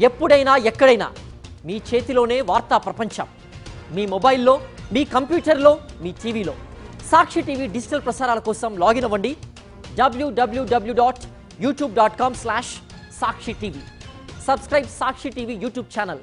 ఎప్పుడైనా ఎక్కడైనా మీ చేతిలోనే వార్తా ప్రపంచం. మీ మొబైల్లో, మీ కంప్యూటర్లో, మీ టీవీలో. సాక్షి టీవీ డిజిటల్ ప్రసారాల కోసం లాగిన్ అవ్వండి www.youtube.com/సాక్షి టీవీ. సబ్స్క్రైబ్ సాక్షి టీవీ యూట్యూబ్ ఛానల్.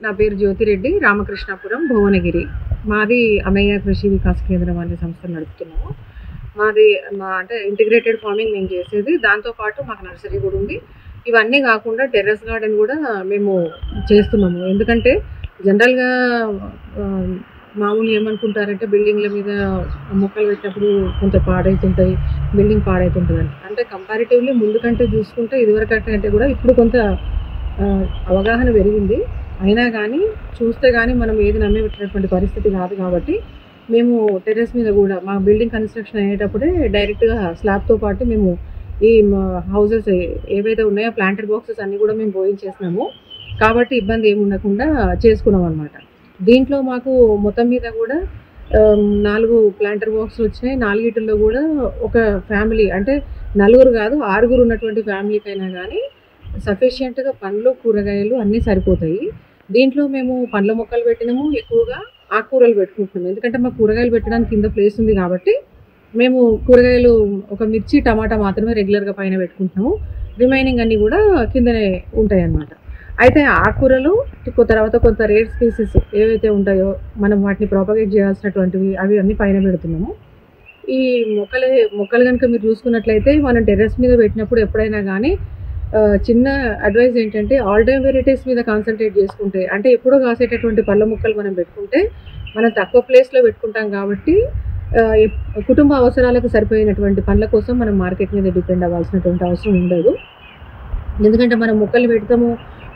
నా పేరు జ్యోతిరెడ్డి, రామకృష్ణాపురం, భువనగిరి. మాది అమయ్య కృషి వికాస కేంద్రం అనే సంస్థ నడుపుతున్నాము. మాది అంటే ఇంటిగ్రేటెడ్ ఫార్మింగ్ మేము చేసేది. దాంతోపాటు మాకు నర్సరీ కూడా ఉంది. ఇవన్నీ కాకుండా టెర్రస్ గార్డెన్ కూడా మేము చేస్తున్నాము. ఎందుకంటే జనరల్గా మామూలు ఏమనుకుంటారంటే బిల్డింగ్ల మీద మొక్కలు పెట్టినప్పుడు కొంత పాడైతుంటాయి, బిల్డింగ్ పాడైతుంటుందని. అంటే కంపారిటివ్లీ ముందు కంటే చూసుకుంటే ఇదివరకు కంటే కూడా ఇప్పుడు కొంత అవగాహన పెరిగింది. అయినా కానీ చూస్తే కానీ మనం ఏది నమ్మేటటువంటి పరిస్థితి కాదు. కాబట్టి మేము టెర్రస్ మీద కూడా మా బిల్డింగ్ కన్స్ట్రక్షన్ అయ్యేటప్పుడే డైరెక్ట్గా స్లాబ్తో పాటు మేము ఈ హౌసెస్ ఏవైతే ఉన్నాయో ప్లాంటర్ బాక్సెస్ అన్నీ కూడా మేము పోయించేసినాము. కాబట్టి ఇబ్బంది ఏమి ఉండకుండా చేసుకున్నాం అనమాట. దీంట్లో మాకు మొత్తం మీద కూడా 4 ప్లాంటర్ బాక్సులు వచ్చినాయి. 4 కూడా ఒక ఫ్యామిలీ అంటే 4 కాదు 6 ఉన్నటువంటి ఫ్యామిలీకైనా కానీ సఫిషియెంట్గా పండ్లు, కూరగాయలు అన్నీ సరిపోతాయి. దీంట్లో మేము పండ్ల మొక్కలు పెట్టినాము, ఎక్కువగా ఆకుకూరలు పెట్టుకుంటున్నాము. ఎందుకంటే మాకు కూరగాయలు పెట్టడానికి కింద ప్లేస్ ఉంది కాబట్టి మేము కూరగాయలు ఒక మిర్చి, టమాటా మాత్రమే రెగ్యులర్గా పైన పెట్టుకుంటున్నాము. రిమైనింగ్ అన్నీ కూడా కిందనే ఉంటాయి అన్నమాట. అయితే ఆకుకూరలు తర్వాత కొంత రేర్ స్పీసెస్ ఏవైతే ఉంటాయో మనం వాటిని ప్రాపగేట్ చేయాల్సినటువంటివి అవి అన్నీ పైన పెడుతున్నాము. ఈ మొక్కలు కనుక మీరు చూసుకున్నట్లయితే మనం టెర్రస్ మీద పెట్టినప్పుడు ఎప్పుడైనా కానీ చిన్న అడ్వైజ్ ఏంటంటే ఆల్ టైమ్ వెరైటీస్ మీద కాన్సన్ట్రేట్ చేసుకుంటే, అంటే ఎప్పుడో కాసేటటువంటి పళ్ళ మొక్కలు మనం పెట్టుకుంటే మనం తక్కువ ప్లేస్లో పెట్టుకుంటాం కాబట్టి కుటుంబ అవసరాలకు సరిపోయినటువంటి పండ్ల కోసం మనం మార్కెట్ మీద డిపెండ్ అవ్వాల్సినటువంటి అవసరం ఉండదు. ఎందుకంటే మనం మొక్కలు పెడతాము,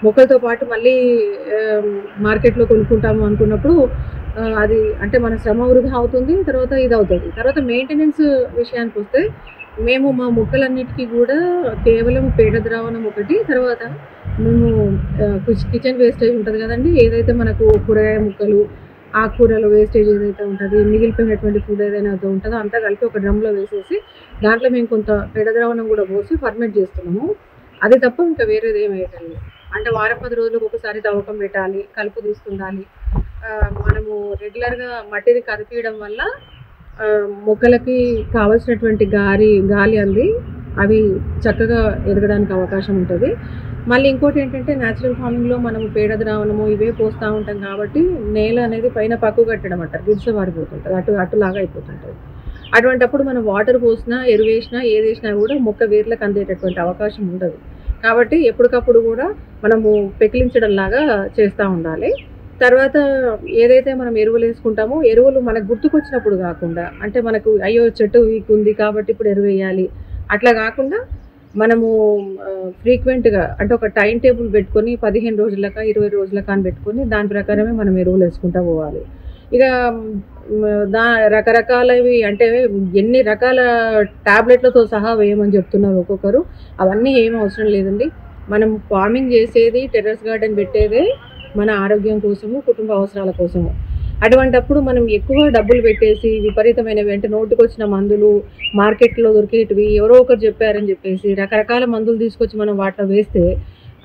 మొక్కలతో పాటు మళ్ళీ మార్కెట్లో కొనుక్కుంటాము అనుకున్నప్పుడు అది అంటే మన శ్రమ వృధా అవుతుంది. తర్వాత ఇది అవుతుంది. తర్వాత మెయింటెనెన్స్ విషయానికి వస్తే మేము మా మొక్కలన్నిటికీ కూడా కేవలం పేడ ద్రావణం ఒకటి, తర్వాత మేము కిచెన్ వేస్టేజ్ ఉంటుంది కదండి, ఏదైతే మనకు కూరగాయ ముక్కలు, ఆకుకూరలు వేస్టేజ్ ఏదైతే ఉంటుంది, మిగిలిపోయినటువంటి ఫుడ్ ఏదైతే ఉంటుందో అంతా కలిపి ఒక డ్రమ్లో వేసేసి దాంట్లో మేము కొంత పేడ ద్రావణం కూడా పోసి ఫర్మెంట్ చేస్తున్నాము. అది తప్ప ఇంకా వేరేది ఏమి వేయటండి. అంటే వారం 10 రోజులకు ఒకసారి తవ్వకం పెట్టాలి, కలుపు తీస్తుండాలి. మనము రెగ్యులర్గా మట్టిని కదిపీయడం వల్ల మొక్కలకి కావాల్సినటువంటి గాలి అంది అవి చక్కగా ఎదగడానికి అవకాశం ఉంటుంది. మళ్ళీ ఇంకోటి ఏంటంటే న్యాచురల్ ఫార్మింగ్లో మనము పేడ ద్రావణము ఇవే పోస్తూ ఉంటాం కాబట్టి నేల అనేది పైన పక్కు కట్టడం అంటారు, గుడిసె వారిపోతుంటుంది, అటులాగా అయిపోతుంటుంది. అటువంటప్పుడు మనం వాటర్ పోసినా, ఎరువు వేసినా, ఏది వేసినా కూడా మొక్క వేర్లకు అందేటటువంటి అవకాశం ఉండదు. కాబట్టి ఎప్పటికప్పుడు కూడా మనము పెకిలించడం లాగా చేస్తూ ఉండాలి. తర్వాత ఏదైతే మనం ఎరువులు వేసుకుంటామో ఎరువులు మనకు గుర్తుకొచ్చినప్పుడు కాకుండా, అంటే మనకు అయ్యో చెట్టు వీక్ ఉంది కాబట్టి ఇప్పుడు ఎరువు వేయాలి అట్లా కాకుండా మనము ఫ్రీక్వెంట్గా అంటే ఒక టైం టేబుల్ పెట్టుకొని 15 రోజులకా 20 రోజులకా అని పెట్టుకొని దాని ప్రకారమే మనం ఎరువులు వేసుకుంటూ పోవాలి. ఇక రకరకాలవి అంటే ఎన్ని రకాల టాబ్లెట్లతో సహా వేయమని చెప్తున్నారు ఒక్కొక్కరు. అవన్నీ ఏమీ అవసరం లేదండి. మనం ఫార్మింగ్ చేసేది, టెర్రస్ గార్డెన్ పెట్టేదే మన ఆరోగ్యం కోసము, కుటుంబ అవసరాల కోసము. అటువంటప్పుడు మనం ఎక్కువ డబ్బులు పెట్టేసి విపరీతమైనవి అంటే నోటికి వచ్చిన మందులు, మార్కెట్లో దొరికేటివి ఎవరో ఒకరు చెప్పారని చెప్పేసి రకరకాల మందులు తీసుకొచ్చి మనం వాటిలో వేస్తే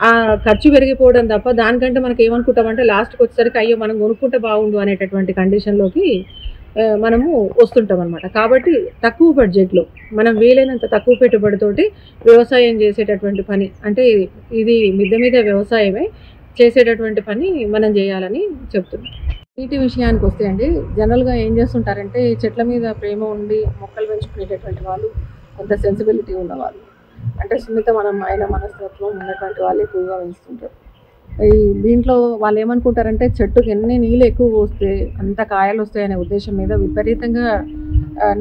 ఆ ఖర్చు పెరిగిపోవడం తప్ప దానికంటే మనకి ఏమనుకుంటామంటే లాస్ట్కి వచ్చేసరికి అయ్యో మనం కొనుక్కుంటే బాగుండు అనేటటువంటి కండిషన్లోకి మనము వస్తుంటాం అనమాట. కాబట్టి తక్కువ బడ్జెట్లో మనం వీలైనంత తక్కువ పెట్టుబడితోటి వ్యవసాయం చేసేటటువంటి పని, అంటే ఇది మిద్దె మీద వ్యవసాయమే చేసేటటువంటి పని మనం చేయాలని చెప్తున్నాం. నీటి విషయానికి వస్తే అండి, జనరల్గా ఏం చేస్తుంటారంటే చెట్ల మీద ప్రేమ ఉండి మొక్కలు పెంచుకునేటటువంటి వాళ్ళు, కొంత సెన్సిబిలిటీ ఉన్నవాళ్ళు, అంటే సున్నితమైన మనస్తత్వం ఉన్నటువంటి వాళ్ళు ఎక్కువగా పెంచుతుంటారు. దీంట్లో వాళ్ళు ఏమనుకుంటారంటే చెట్టుకి ఎన్ని నీళ్ళు ఎక్కువ పోస్తే అంత కాయలు వస్తాయనే ఉద్దేశం మీద విపరీతంగా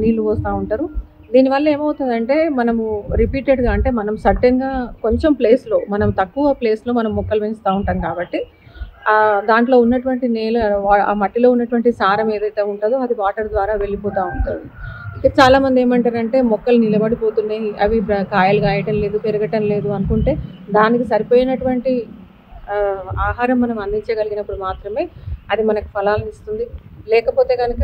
నీళ్ళు పోస్తూ ఉంటారు. దీనివల్ల ఏమవుతుందంటే మనము రిపీటెడ్గా అంటే మనం సర్టెన్గా కొంచెం ప్లేస్లో మనం తక్కువ ప్లేస్లో మనం మొక్కలు పెంచుతూ ఉంటాం కాబట్టి దాంట్లో ఉన్నటువంటి ఆ మట్టిలో ఉన్నటువంటి సారం ఏదైతే ఉంటుందో అది వాటర్ ద్వారా వెళ్ళిపోతూ ఉంటుంది. ఇక చాలామంది ఏమంటారంటే మొక్కలు నిలబడిపోతున్నాయి, అవి కాయలు కాయటం లేదు, పెరగటం లేదు అనుకుంటే దానికి సరిపోయినటువంటి ఆహారం మనం అందించగలిగినప్పుడు మాత్రమే అది మనకు ఫలాలను ఇస్తుంది. లేకపోతే కనుక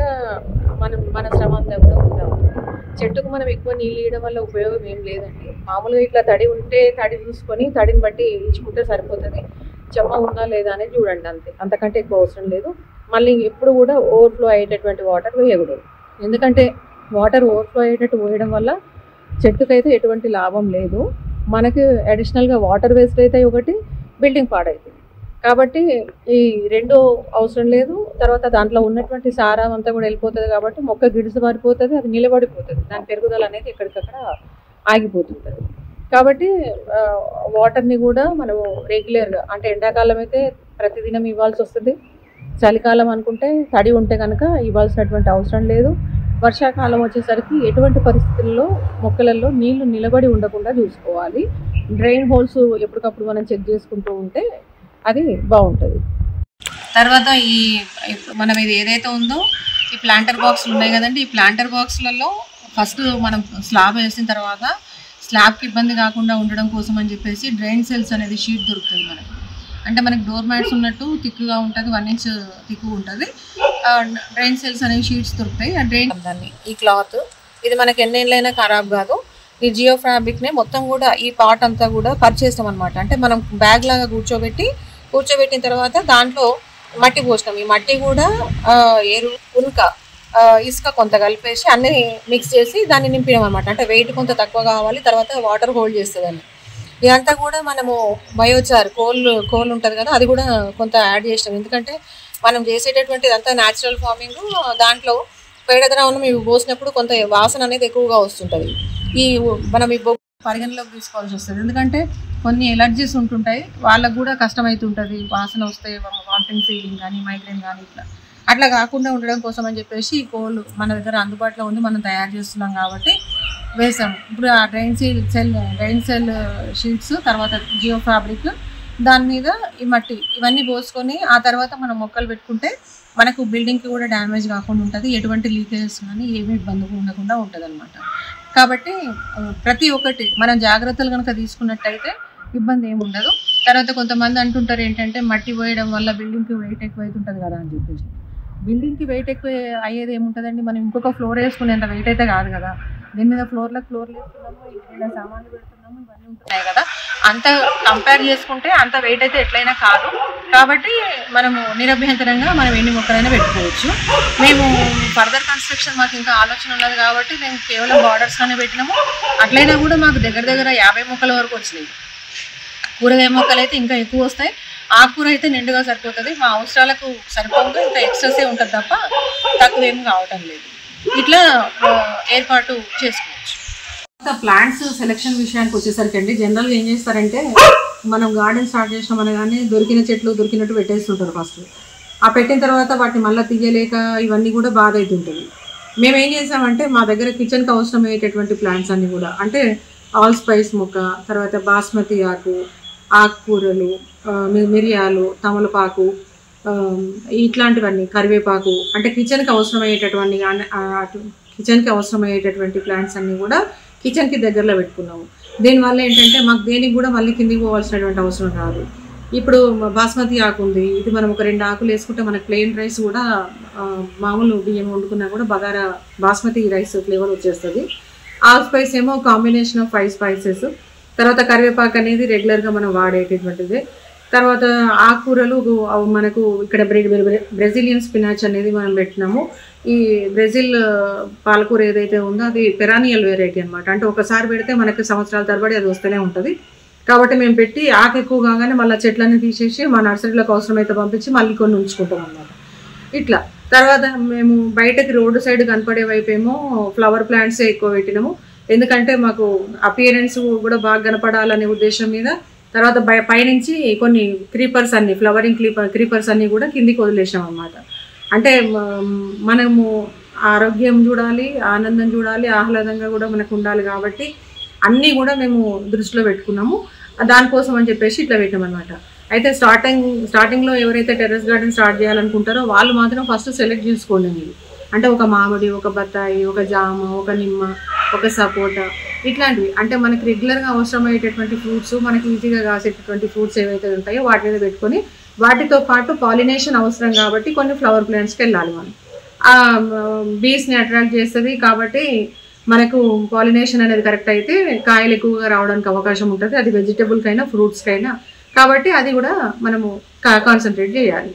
మన శ్రమ అంతా కూడా వృధా అవుతుంది. చెట్టుకు మనం ఎక్కువ నీళ్ళు ఇవ్వడం వల్ల ఉపయోగం ఏం లేదండి. మామూలుగా ఇట్లా తడి ఉంటే తడి చూసుకొని తడిని బట్టి ఇచ్చుకుంటే సరిపోతుంది. చెమ్మ ఉందా లేదా అనేది చూడండి, అంతే, అంతకంటే ఎక్కువ అవసరం లేదు. మళ్ళీ ఎప్పుడు కూడా ఓవర్ఫ్లో అయ్యేటటువంటి వాటర్ వేయకూడదు. ఎందుకంటే వాటర్ ఓవర్ఫ్లో అయ్యేటట్టు పోయడం వల్ల చెట్టుకైతే ఎటువంటి లాభం లేదు. మనకి అడిషనల్గా వాటర్ వేస్ట్ అయితే ఒకటి, బిల్డింగ్ పాడవుతుంది. కాబట్టి ఈ రెండు అవసరం లేదు. తర్వాత దాంట్లో ఉన్నటువంటి సారం అంతా కూడా వెళ్ళిపోతుంది కాబట్టి మొక్క గిడుసు మారిపోతుంది, అది నిలబడిపోతుంది, దాని పెరుగుదల అనేది ఎక్కడికక్కడ ఆగిపోతుంటుంది. కాబట్టి వాటర్ని కూడా మనము రెగ్యులర్గా అంటే ఎండాకాలం అయితే ప్రతిదినం ఇవ్వాల్సి వస్తుంది. చలికాలం అనుకుంటే తడి ఉంటే కనుక ఇవ్వాల్సినటువంటి అవసరం లేదు. వర్షాకాలం వచ్చేసరికి ఎటువంటి పరిస్థితుల్లో మొక్కలలో నీళ్లు నిలబడి ఉండకుండా చూసుకోవాలి. డ్రైన్ హోల్స్ ఎప్పటికప్పుడు మనం చెక్ చేసుకుంటూ ఉంటే అది బాగుంటుంది. తర్వాత మనం ఇది ఏదైతే ఉందో ఈ ప్లాంటర్ బాక్స్లు ఉన్నాయి కదండి, ఈ ప్లాంటర్ బాక్స్లలో ఫస్ట్ మనం స్లాబ్ వేసిన తర్వాత స్లాబ్కి ఇబ్బంది కాకుండా ఉండడం కోసం అని చెప్పేసి డ్రైన్ సెల్స్ అనేది షీట్ దొరుకుతుంది మనకి. అంటే మనకి డోర్ మ్యాట్స్ ఉన్నట్టు థిక్గా ఉంటుంది, 1 ఇంచ్ థిక్ ఉంటుంది. డ్రైన్ సెల్స్ అనేవి షీట్స్ దొరుకుతాయి. ఆ డ్రైన్ దాన్ని ఈ క్లాత్ ఇది మనకి ఎన్నేళ్ళైనా ఖరాబ్ కాదు. ఈ జియో ఫ్యాబ్రిక్ని మొత్తం కూడా ఈ పార్ట్ అంతా కూడా పరిచేస్తాం అనమాట. అంటే మనం బ్యాగ్ లాగా కూర్చోబెట్టిన తర్వాత దాంట్లో మట్టి పోసినాం. ఈ మట్టి కూడా ఇసుక కొంత కలిపేసి అన్నీ మిక్స్ చేసి దాన్ని నింపినాం అనమాట. అంటే వెయిట్ కొంత తక్కువ కావాలి, తర్వాత వాటర్ హోల్డ్ చేస్తుందని. ఇదంతా కూడా మనము బయోచార్ కోల్ ఉంటుంది కదా, అది కూడా కొంత యాడ్ చేసినాం. ఎందుకంటే మనం చేసేటటువంటి ఇదంతా న్యాచురల్ ఫార్మింగ్, దాంట్లో పేడ ద్రావణం ఇవి పోసినప్పుడు కొంత వాసన అనేది ఎక్కువగా వస్తుంటుంది. మనం ఈ బొగ్గు పరిగణలోకి తీసుకోవాల్సి వస్తుంది. ఎందుకంటే కొన్ని ఎలర్జీస్ ఉంటుంటాయి, వాళ్ళకు కూడా కష్టమవుతుంటుంది. వాసన వస్తే వామిటింగ్ ఫీలింగ్ కానీ మైగ్రేన్ కానీ అట్లా కాకుండా ఉండడం కోసం అని చెప్పేసి ఈ కోల్ మన దగ్గర అందుబాటులో ఉంది, మనం తయారు చేస్తున్నాం కాబట్టి వేసాము. ఇప్పుడు ఆ డ్రైన్ సెల్ షీట్స్, తర్వాత జియో ఫ్యాబ్రిక్, దాని మీద ఈ మట్టి ఇవన్నీ పోసుకొని ఆ తర్వాత మనం మొక్కలు పెట్టుకుంటే మనకు బిల్డింగ్కి కూడా డ్యామేజ్ కాకుండా ఉంటుంది, ఎటువంటి లీకేజెస్ కానీ ఏమీ ఇబ్బంది ఉండకుండా ఉంటుంది అనమాట. కాబట్టి ప్రతి ఒక్కటి మనం జాగ్రత్తలు కనుక తీసుకున్నట్టయితే ఇబ్బంది ఏమి ఉండదు. తర్వాత కొంతమంది అంటుంటారు ఏంటంటే మట్టి పోయడం వల్ల బిల్డింగ్కి వెయిట్ ఎక్కువ అవుతుంటుంది కదా అని చెప్పేసి. బిల్డింగ్కి వెయిట్ ఎక్కువ అయ్యేది ఏముంటుందండి, మనం ఇంకొక ఫ్లోర్ వేసుకునేంత వెయిట్ అయితే కాదు కదా. దీని మీద ఫ్లోర్లు వేస్తున్నాము, ఇంట్లో సామాన్లు పెడుతున్నాము, ఇవన్నీ ఉంటున్నాయి కదా. అంత కంపేర్ చేసుకుంటే అంత వెయిట్ అయితే ఎట్లయినా కాదు. కాబట్టి మనము నిరభ్యంతరంగా మనం ఎన్ని మొక్కలైనా పెట్టుకోవచ్చు. మేము ఫర్దర్ కన్స్ట్రక్షన్ మాకు ఇంకా ఆలోచన ఉన్నది కాబట్టి మేము కేవలం బార్డర్స్లోనే పెట్టినాము. అట్లయినా కూడా మాకు దగ్గర 50 మొక్కల వరకు వచ్చినాయి. కూరగాయ మొక్కలు అయితే ఇంకా ఎక్కువ వస్తాయి, ఆకుకూర అయితే నిండుగా సరిపోతుంది. మా అవసరాలకు సరిపోగా ఇంకా ఎక్స్ట్రాసే ఉంటుంది తప్ప తక్కువేమీ కావటం లేదు. ఇట్లా ఏర్పాటు చేసుకోవచ్చు. ప్లాంట్స్ సెలెక్షన్ విషయానికి వచ్చేసరికి అండి, జనరల్గా ఏం చేస్తారంటే మనం గార్డెన్ స్టార్ట్ చేసినాం అనగానే దొరికిన చెట్లు దొరికినట్టు పెట్టేస్తుంటారు ఫస్ట్. ఆ పెట్టిన తర్వాత వాటిని మళ్ళీ తీయలేక ఇవన్నీ కూడా బాధ అవుతుంటుంది. మేము ఏం చేసామంటే మా దగ్గర కిచెన్కి అవసరమయ్యేటటువంటి ప్లాంట్స్ అన్నీ కూడా, అంటే ఆల్ స్పైస్ మొక్క, తర్వాత బాస్మతి ఆకుకూరలు, మిరియాలు, తమలపాకు, ఇట్లాంటివన్నీ, కరివేపాకు, అంటే కిచెన్కి అవసరమయ్యేటటువంటి ప్లాంట్స్ అన్నీ కూడా కిచెన్కి దగ్గరలో పెట్టుకున్నాము. దీనివల్ల ఏంటంటే మాకు దేనికి కూడా మళ్ళీ కిందికి పోవాల్సినటువంటి అవసరం రాదు. ఇప్పుడు బాస్మతి ఆకు ఉంది, ఇది మనం ఒక 2 ఆకులు వేసుకుంటే మనకు ప్లెయిన్ రైస్ కూడా మామూలు బియ్యం వండుకున్నా కూడా బగారా బాస్మతి రైస్ ఫ్లేవర్ వచ్చేస్తుంది. ఆల్ స్పైస్ ఏమో కాంబినేషన్ ఆఫ్ 5 స్పైసెస్. తర్వాత కరివేపాకు అనేది రెగ్యులర్గా మనం వాడేటటువంటిది. తర్వాత ఆకుకూరలు మనకు ఇక్కడ బ్రెజిలియన్ స్పినాచ్ అనేది మనం పెట్టినాము. ఈ బ్రెజిల్ పాలకూర ఏదైతే ఉందో అది పెరానియల్ వెరైటీ అనమాట. అంటే ఒకసారి పెడితే మనకి సంవత్సరాల తరబడి అది వస్తూనే ఉంటుంది. కాబట్టి మేము పెట్టి ఆకు ఎక్కువ కాగానే మళ్ళీ చెట్లన్నీ తీసేసి మా నర్సరీలోకి అవసరమైతే పంపించి మళ్ళీ కొన్ని ఉంచుకుంటాం అన్నమాట. ఇట్లా తర్వాత మేము బయటకి రోడ్డు సైడ్ కనపడే వైపు ఏమో ఫ్లవర్ ప్లాంట్సే ఎక్కువ పెట్టినాము. ఎందుకంటే మాకు అపియరెన్స్ కూడా బాగా కనపడాలనే ఉద్దేశం మీద. తర్వాత పైనుంచి కొన్ని క్రీపర్స్ అన్ని ఫ్లవరింగ్ క్రీపర్స్ అన్నీ కూడా కిందికి వదిలేసాం అన్నమాట. అంటే మనము ఆరోగ్యం చూడాలి, ఆనందం చూడాలి, ఆహ్లాదంగా కూడా మనకు ఉండాలి కాబట్టి అన్నీ కూడా మేము దృష్టిలో పెట్టుకున్నాము. దానికోసం అని చెప్పేసి ఇట్లా పెట్టామన్నమాట. అయితే స్టార్టింగ్లో ఎవరైతే టెర్రస్ గార్డెన్ స్టార్ట్ చేయాలనుకుంటారో వాళ్ళు మాత్రం ఫస్ట్ సెలెక్ట్ చేసుకోండి మీరు. అంటే ఒక మామిడి, ఒక బత్తాయి, ఒక జామ, ఒక నిమ్మ, ఒక సపోటా ఇట్లాంటివి అంటే మనకి రెగ్యులర్గా అవసరమయ్యేటటువంటి ఫ్రూట్స్, మనకి ఈజీగా కాసేటటువంటి ఫ్రూట్స్ ఏవైతే ఉంటాయో వాటి మీద పెట్టుకొని వాటితో పాటు పాలినేషన్ అవసరం కాబట్టి కొన్ని ఫ్లవర్ ప్లాంట్స్కి వెళ్ళాలి మనం. బీస్ని అట్రాక్ట్ చేస్తుంది కాబట్టి మనకు పాలినేషన్ అనేది కరెక్ట్ అయితే కాయలు ఎక్కువగా రావడానికి అవకాశం ఉంటుంది. అది వెజిటబుల్కైనా ఫ్రూట్స్కైనా. కాబట్టి అది కూడా మనము కాన్సన్ట్రేట్ చేయాలి.